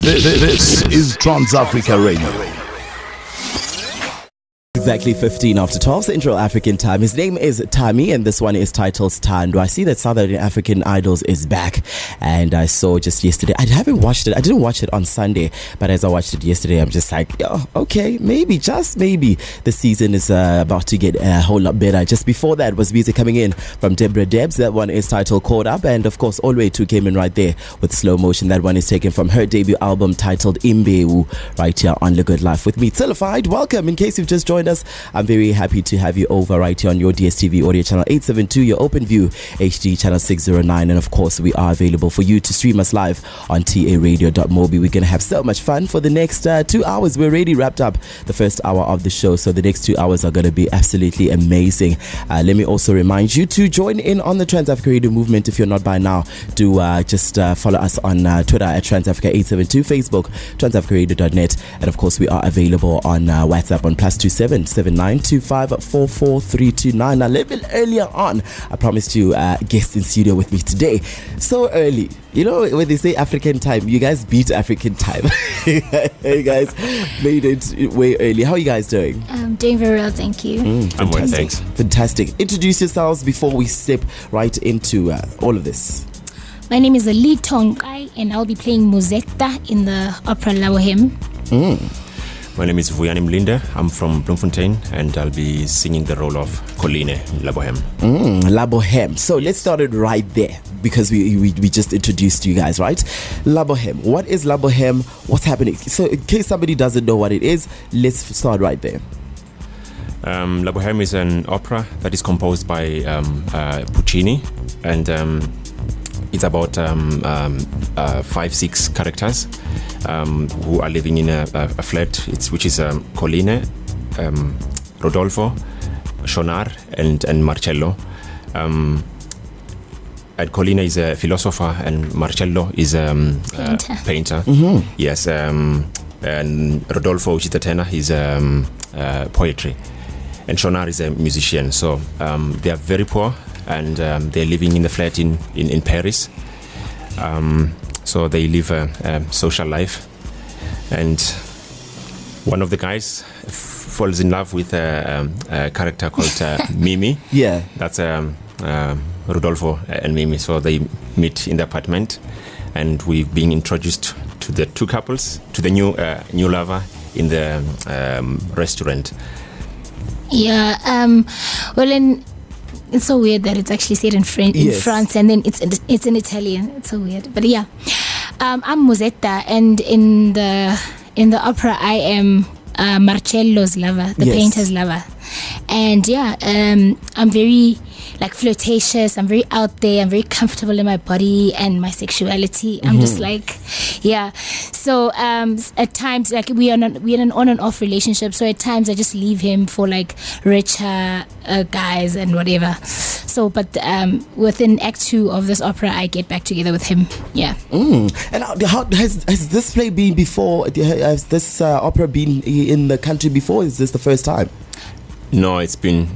This is Trans-Africa Radio. Exactly 15 after 12 Central African time. His name is Tami, and this one is titled Stando. I see that Southern African Idols is back, and I saw just yesterday. I haven't watched it. I didn't watch it on Sunday, but as I watched it yesterday, I'm just like, oh, okay, maybe, just maybe, the season is about to get a whole lot better. Just before that was music coming in from Deborah Debs. That one is titled Caught Up, and of course, Alway 2 came in right there with Slow Motion. That one is taken from her debut album titled Imbeu, right here on The Good Life with me, TSHOLOFIED. Welcome. In case you've just joined us, I'm very happy to have you over right here on your DSTV audio channel 872, your OpenView HD channel 609, and of course we are available for you to stream us live on taradio.mobi. We're going to have so much fun for the next 2 hours. We're already wrapped up the first hour of the show, so the next 2 hours are going to be absolutely amazing. Let me also remind you to join in on the Trans-Africa Radio movement. If you're not by now, do just follow us on Twitter at Trans-Africa 872, Facebook transafricaradio.net, and of course we are available on WhatsApp on +27 7925 44329. Now, a little bit earlier on, I promised you guests in studio with me today. So early, you know, when they say African time, you guys beat African time. You guys made it way early. How are you guys doing? I'm doing very well, thank you. I'm well, thanks. Fantastic. Introduce yourselves before we step right into all of this. My name is Ali Tongai, and I'll be playing Musetta in the opera La Boheme. My name is Vuyani Mlinde. I'm from Bloemfontein, and I'll be singing the role of Colline in La Boheme. La Boheme. So let's start it right there, because we just introduced you guys, right? La Boheme. What is La Boheme? What's happening? So in case somebody doesn't know what it is, let's start right there. La Boheme is an opera that is composed by Puccini, and it's about 5-6 characters who are living in a flat, which is Colline, Rodolfo, Shonar, and Marcello. And Colline is a philosopher, and Marcello is a painter. Mm-hmm. Yes, and Rodolfo, which is the tenor, is poetry, and Shonar is a musician. So they are very poor, and they're living in the flat in Paris. So they live a social life, and one of the guys falls in love with a character called Mimi. Yeah, that's Rodolfo and Mimi. So they meet in the apartment, and we've been introduced to the two couples, to the new lover in the restaurant. Yeah. It's so weird that it's actually said in France, and then it's in Italian. It's so weird, but yeah. I'm Musetta, and in the opera I am Marcello's lover, the painter's lover, and yeah, I'm very flirtatious. I'm very out there. I'm very comfortable in my body and my sexuality. I'm just yeah. So at times, we're in an on and off relationship. So at times I just leave him for richer guys and whatever. So, but within Act 2 of this opera, I get back together with him. Yeah. And how has this play been before? Has this opera been in the country before? Is this the first time? No, it's been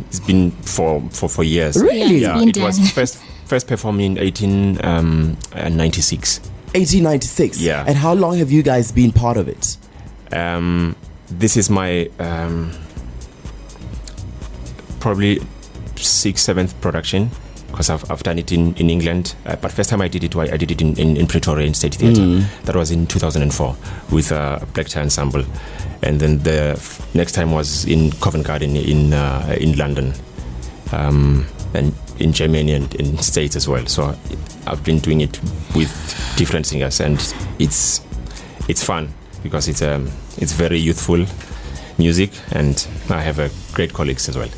for years. Really? Yeah, it was first performed in 1896. 1896. Yeah. And how long have you guys been part of it? This is my probably 6th, 7th production, because I've done it in England. But first time I did it in Pretoria in State Theatre. That was in 2004 with a Black Tie Ensemble. And then the next time was in Covent Garden in London, and in Germany and in States as well. So I've been doing it with different singers, and it's fun because it's very youthful music, and I have great colleagues as well.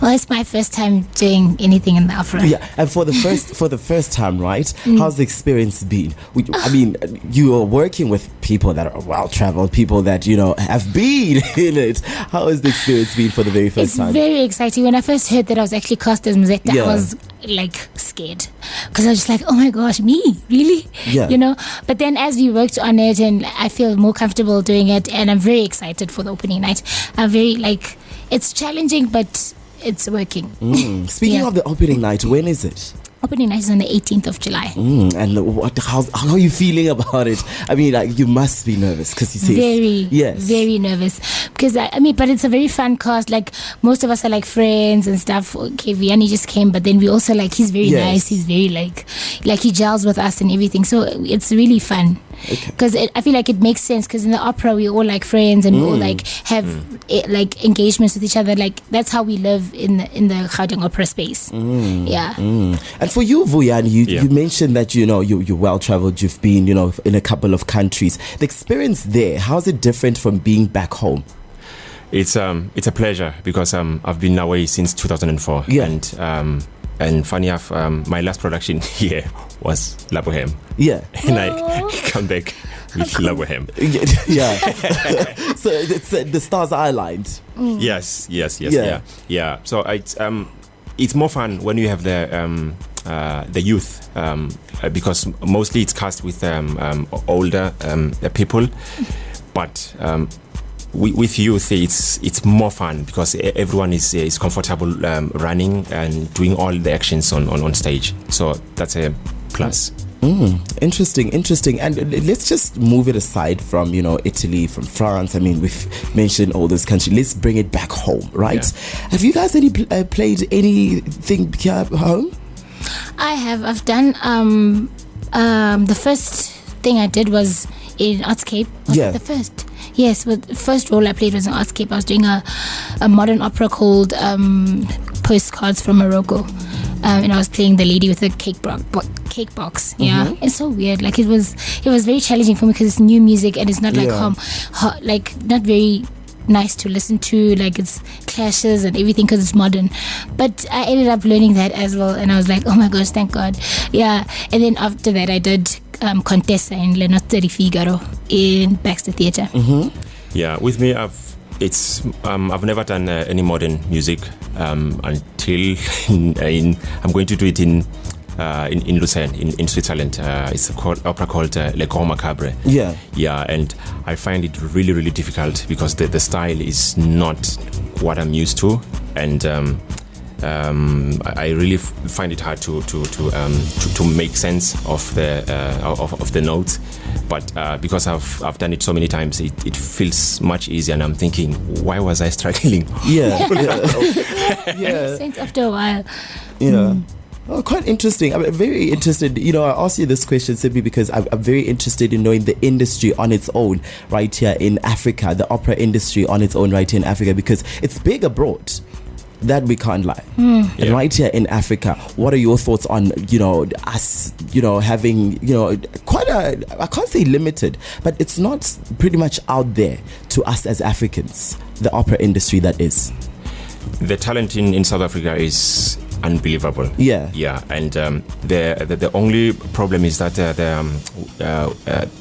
Well, it's my first time doing anything in the opera. Yeah, and for the first time, right? How's the experience been? I mean, you are working with people that are well-traveled, people that, have been in it. How has the experience been for the very first time? It's very exciting. When I first heard that I was actually cast as Musetta, I was scared, because I was just like, oh my gosh, me? Really? Yeah. But then as we worked on it, and I feel more comfortable doing it, and I'm very excited for the opening night. I'm very it's challenging, but it's working. Speaking of the opening night, when is it? Opening night is on the 18th of July. And how are you feeling about it? I mean, like, you must be nervous because you say very nervous because but it's a very fun cast. Like, most of us are like friends and stuff. Okay, Vianney just came, but then we also like, he's very nice. He's very like he gels with us and everything. So it's really fun. Because I feel like it makes sense, because in the opera we all like friends and we all like have like engagements with each other. Like, that's how we live in the Gauteng opera space. And for you, Vuyani, you mentioned that you're well traveled. You've been in a couple of countries. The experience there, how's it different from being back home? It's a pleasure because I've been away since 2004. And funny enough, my last production here was La Boheme. And I come back with La Boheme. So the stars are aligned. Yes. So it's more fun when you have the youth, because mostly it's cast with older people, but with youth it's more fun because everyone is comfortable running and doing all the actions on stage. So that's a plus. Interesting. And let's just move it aside from Italy, from France. I mean, we've mentioned all those countries. Let's bring it back home, right? Have you guys played anything here at home? I have. I've done the first thing I did was in Artscape. The first? Yes, but the first role I played was in Artscape. I was doing a modern opera called Postcards from Morocco. And I was playing the lady with the cake box. It's so weird. Like, it was very challenging for me because it's new music and it's not like not very nice to listen to. Like, it's clashes and everything because it's modern. But I ended up learning that as well, and I was like, oh my gosh, thank God. And then after that I did Contessa in Le Notte di Figaro in Baxter Theatre. With me I've never done any modern music until I'm going to do it in Lucerne in Switzerland. It's called opera called Le Grand Macabre. And I find it really, really difficult because the style is not what I'm used to, and I really find it hard to make sense of the notes. But because I've done it so many times, it feels much easier, and I'm thinking, why was I struggling? Makes sense after a while. Oh, quite interesting. I'm very interested. I asked you this question simply because I'm very interested in knowing the industry on its own right here in Africa, the opera industry on its own right here in Africa, because it's big abroad. That we can't lie. And right here in Africa, what are your thoughts on us having quite I can't say limited, but it's not pretty much out there to us as Africans, the opera industry that is. The talent in South Africa is unbelievable. And the only problem is that the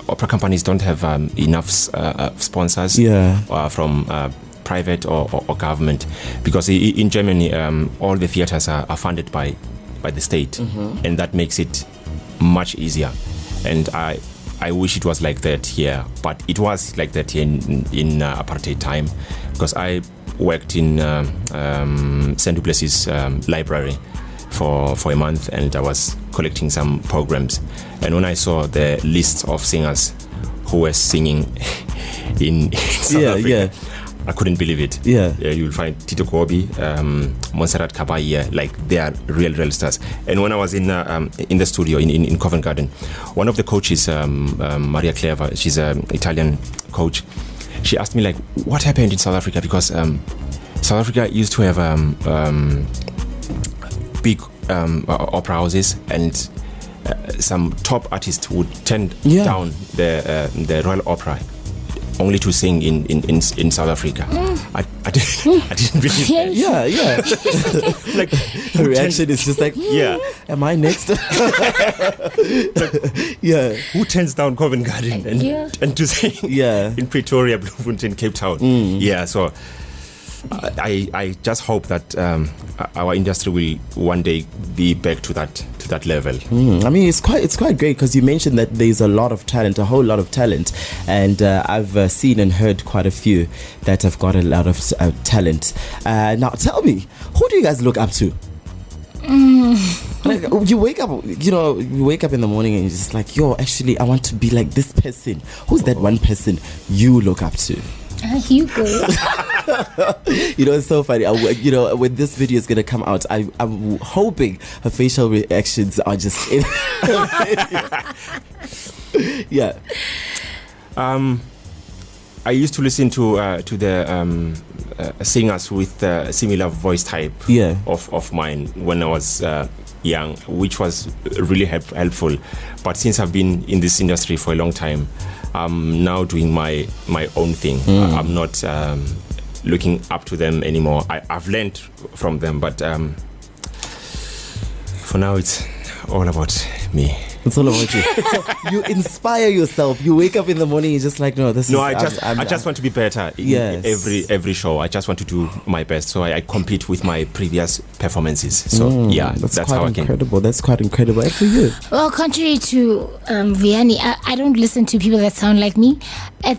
opera companies don't have enough sponsors from private or government, because in Germany all the theaters are funded by the state, and that makes it much easier. And I wish it was like that here, but it was like that here in apartheid time, because I worked in St. Duplessis library for a month, and I was collecting some programs, and when I saw the list of singers who were singing in South Africa, I couldn't believe it. You'll find Tito Kobi, Montserrat Caballé, like they are real stars. And when I was in the studio in Covent Garden, one of the coaches, Maria Cleva, she's an Italian coach, she asked me, like, what happened in South Africa, because South Africa used to have big opera houses, and some top artists would turn down the Royal Opera only to sing in South Africa. I didn't believe that. Like, the reaction is just like, am I next? Who turns down Covent Garden and to sing in Pretoria, Bloemfontein, Cape Town? So I just hope that our industry will one day be back to that level. I mean, it's quite great, because you mentioned that there's a whole lot of talent, and I've seen and heard quite a few that have got a lot of talent. Now tell me, who do you guys look up to? Like, you wake up, you wake up in the morning and you're just like, yo, actually, I want to be like this person. Who's that one person you look up to? Hugo. It's so funny. When this video is gonna come out, I'm hoping her facial reactions are just yeah. I used to listen to the singers with similar voice type of mine when I was young, which was really helpful. But since I've been in this industry for a long time, I'm now doing my own thing. I'm not looking up to them anymore. I've learned from them, but for now it's all about me. It's all about you. So you inspire yourself. You wake up in the morning, you're just like, no, this is... No, I just want to be better in every show. I just want to do my best. So I compete with my previous performances. So that's how I can... Incredible. That's quite incredible. And for you? Well, contrary to Vianney, I don't listen to people that sound like me. I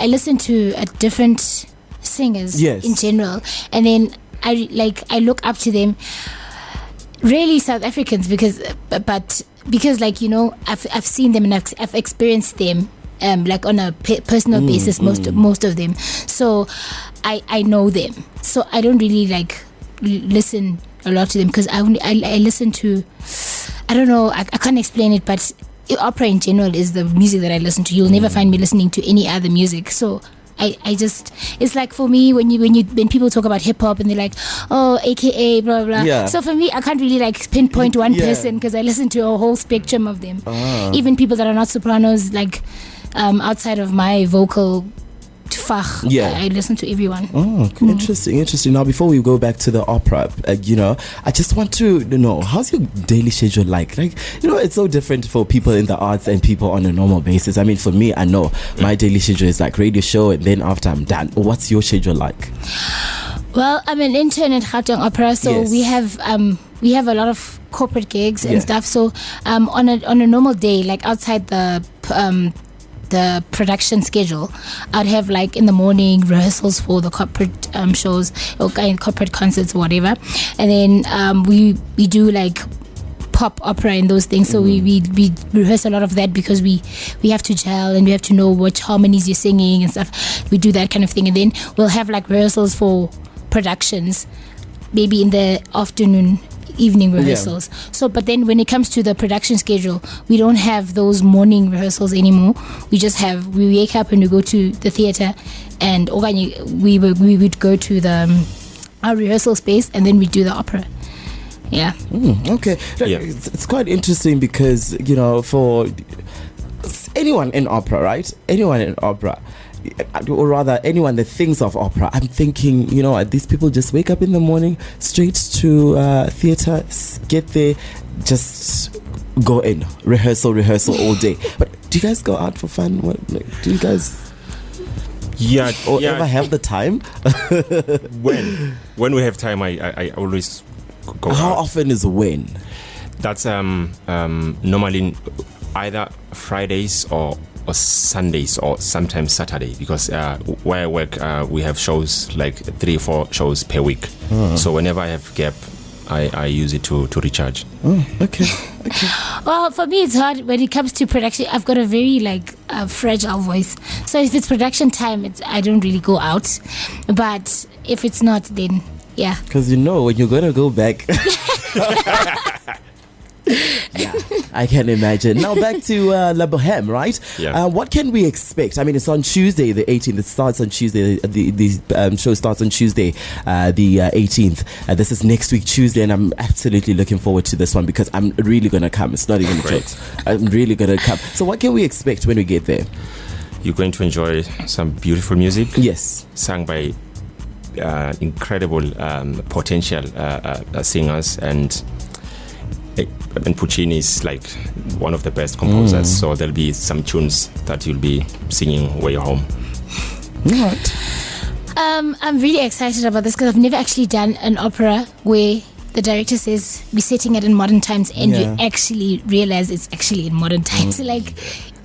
listen to different singers in general. And then I look up to them. Really South Africans because like I've seen them and I've experienced them like on a personal basis most of them, so I know them, so I don't really like listen a lot to them because I listen to, I don't know, I can't explain it, but opera in general is the music that I listen to. You'll never find me listening to any other music, so I just, it's like for me when people talk about hip hop and they're like, oh, AKA blah blah. Yeah. So for me, I can't really like pinpoint one person because I listen to a whole spectrum of them. Even people that are not sopranos, like outside of my vocal fach. I listen to everyone. Interesting. Now, before we go back to the opera, I just want to know, how's your daily schedule like? Like, it's so different for people in the arts and people on a normal basis. I mean, for me, I know my daily schedule is like radio show, and then after I'm done. What's your schedule like? Well, I'm an intern at Gauteng Opera, so we have a lot of corporate gigs and stuff. So on a normal day, like outside the production schedule, I'd have like in the morning rehearsals for the corporate shows or corporate concerts or whatever, and then we do like pop opera and those things. So we rehearse a lot of that because we have to gel and we have to know which harmonies you're singing and stuff. We do that kind of thing, and then we'll have like rehearsals for productions maybe in the afternoon, evening rehearsals. So but then when it comes to the production schedule, we don't have those morning rehearsals anymore. We wake up and we go to the theater, and we would go to our rehearsal space, and then we do the opera. Okay. It's quite interesting because for anyone in opera, right? Anyone in opera, or rather anyone that thinks of opera, I'm thinking, these people just wake up in the morning, straight to theater, get there, just go in, rehearsal all day. But do you guys go out for fun? Do you guys ever have the time? when we have time, I always go How out. often is when? That's normally either Fridays or Sundays, or sometimes Saturday, because where I work, we have shows like 3 or 4 shows per week. So whenever I have gap, I use it to recharge. Okay. Well, for me it's hard when it comes to production. I've got a very fragile voice, so if it's production time, I don't really go out. But if it's not, then because when you're gonna go back. I can imagine. Now back to La Boheme, right? What can we expect? I mean, it's on Tuesday the 18th. It starts on Tuesday. The show starts on Tuesday the 18th. This is next week Tuesday, and I'm absolutely looking forward to this one because I'm really gonna come. It's not even a joke. I'm really gonna come. So what can we expect when we get there? You're going to enjoy some beautiful music. Yes, sung by incredible potential singers, and Puccini is like one of the best composers, so there'll be some tunes that you'll be singing where you're home. Right. I'm really excited about this because I've never actually done an opera where the director says we're setting it in modern times, and you actually realize it's actually in modern times. Like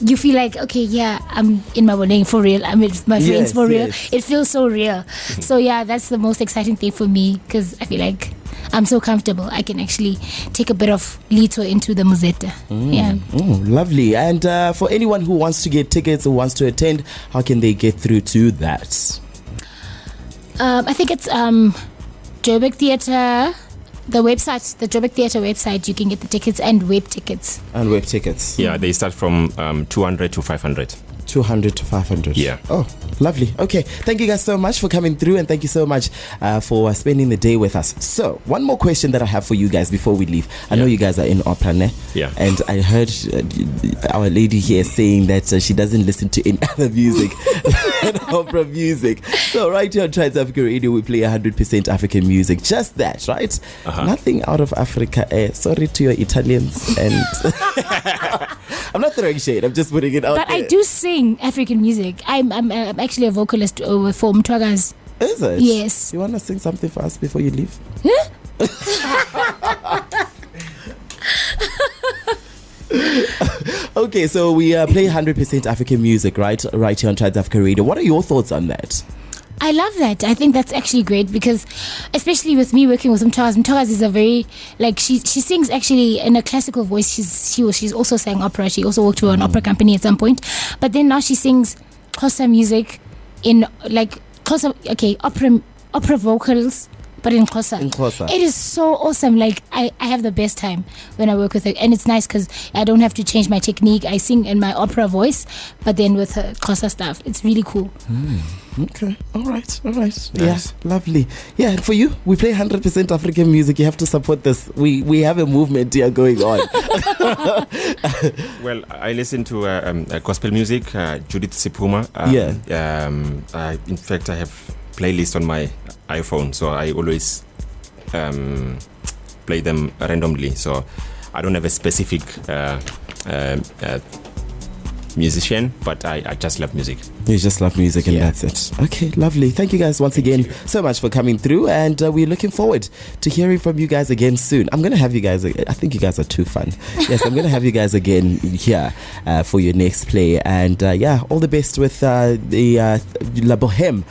you feel like, okay, I'm in my wedding for real, I'm with my friends for real. It feels so real. So that's the most exciting thing for me, because I feel like I'm so comfortable. I can actually take a bit of litho into the Musetta. Yeah. Oh, lovely. And for anyone who wants to get tickets, who wants to attend, how can they get through to that? I think it's Joburg Theatre. The Joburg Theatre website, you can get the tickets and web tickets. And web tickets. Yeah, they start from 200 to 500. 200 to 500. Yeah. Oh, lovely. Okay. Thank you guys so much for coming through, and thank you so much for spending the day with us. So, one more question that I have for you guys before we leave. I know you guys are in opera, ne? Yeah. And I heard our lady here saying that she doesn't listen to any other music than opera music. So, right here on Trans Africa Radio, we play 100% African music. Just that, right? Nothing out of Africa. Sorry to your Italians. And I'm not throwing shade. I'm just putting it out But there. I do sing African music. I'm actually a vocalist for Mtwagazi. Is it? Yes. You want to sing something for us before you leave? Okay, so we play 100% African music, right here on Trans Africa Radio. What are your thoughts on that? I love that. I think that's actually great because, especially with me working with Mtwagazi is a very, like, she sings actually in a classical voice. She's also sang opera. She also worked for an opera company at some point, but then now she sings Xhosa music in like opera vocals, but in Xhosa. It is so awesome. Like, I have the best time when I work with her, and it's nice because I don't have to change my technique. I sing in my opera voice, but then with her Xhosa stuff, it's really cool. Okay, all right. Nice. Yeah, lovely. Yeah, and for you, we play 100% African music. You have to support this. We have a movement here going on. Well, I listen to gospel music, Judith Sipuma. In fact, I have playlist on my iPhone, so I always play them randomly. So I don't have a specific musician, but I just love music. You just love music, and that's it. Okay, lovely. Thank you guys once again so much for coming through, and we're looking forward to hearing from you guys again soon. I'm going to have you guys, I think you guys are too fun. Yes, I'm going to have you guys again here for your next play, and all the best with the La Boheme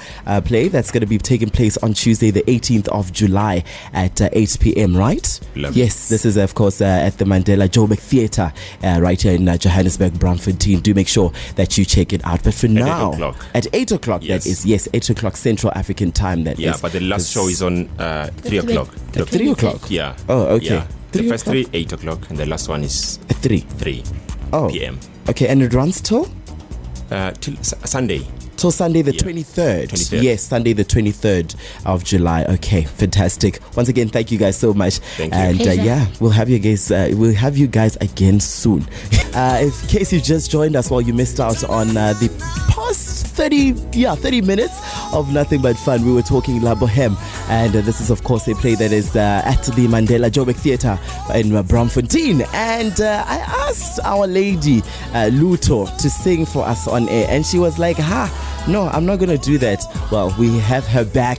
play that's going to be taking place on Tuesday the 18th of July at 8 p.m, right? Lovely. Yes, this is of course at the Mandela Joburg Theatre right here in Johannesburg, Braamfontein. Do make sure that you check it out. But for now, at 8 o'clock, yes. That is, yes, 8 o'clock Central African time. That is. But the last show is on 3 o'clock. 3 o'clock? Yeah. Oh, okay. Yeah. The first 3, 8 o'clock, and the last one is 3 p.m. Okay, and it runs till Sunday. Till Sunday the 23rd. 23rd. Yes, Sunday the 23rd of July. Okay, fantastic. Once again, thank you guys so much. Thank you. And we'll have you guys again soon. In case you just joined us, you missed out on the past 30 minutes of nothing but fun. We were talking La Boheme, and this is of course a play that is at the Mandela Joburg Theatre in Braamfontein. And I asked our lady Luto to sing for us on air, and she was like, no, I'm not gonna do that. Well, we have her back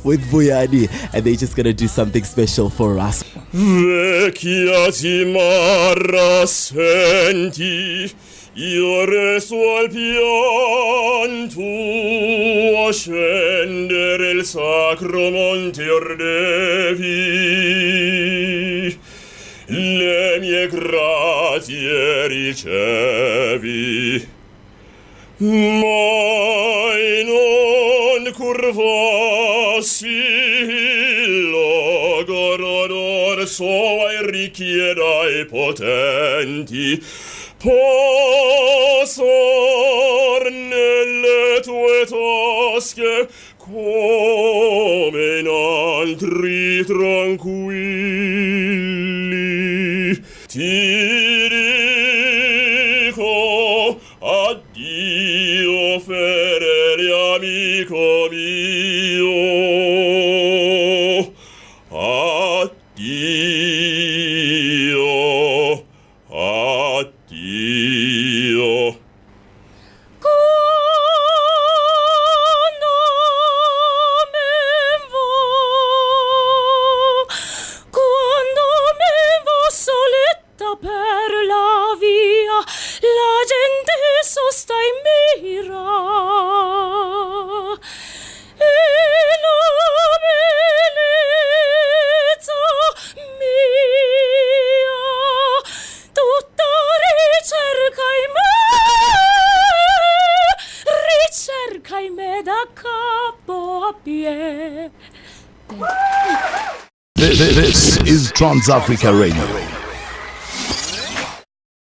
with Buyani, and they're just gonna do something special for us. Vecchia si marra senti, io resto al pianto a scendere il sacro monte ordevi, le mie grazie ricevi, mai non curvassi l'ogoro d'orso ai ricchi ed ai potenti, posar nelle tue tasche come in altri tranquilli. Ti dico addio, fedele amico mio, addio, addio. Quando me vo soletta per la via, la gente sosta in me. cerca y me da capo a pie. This is Trans Africa Radio.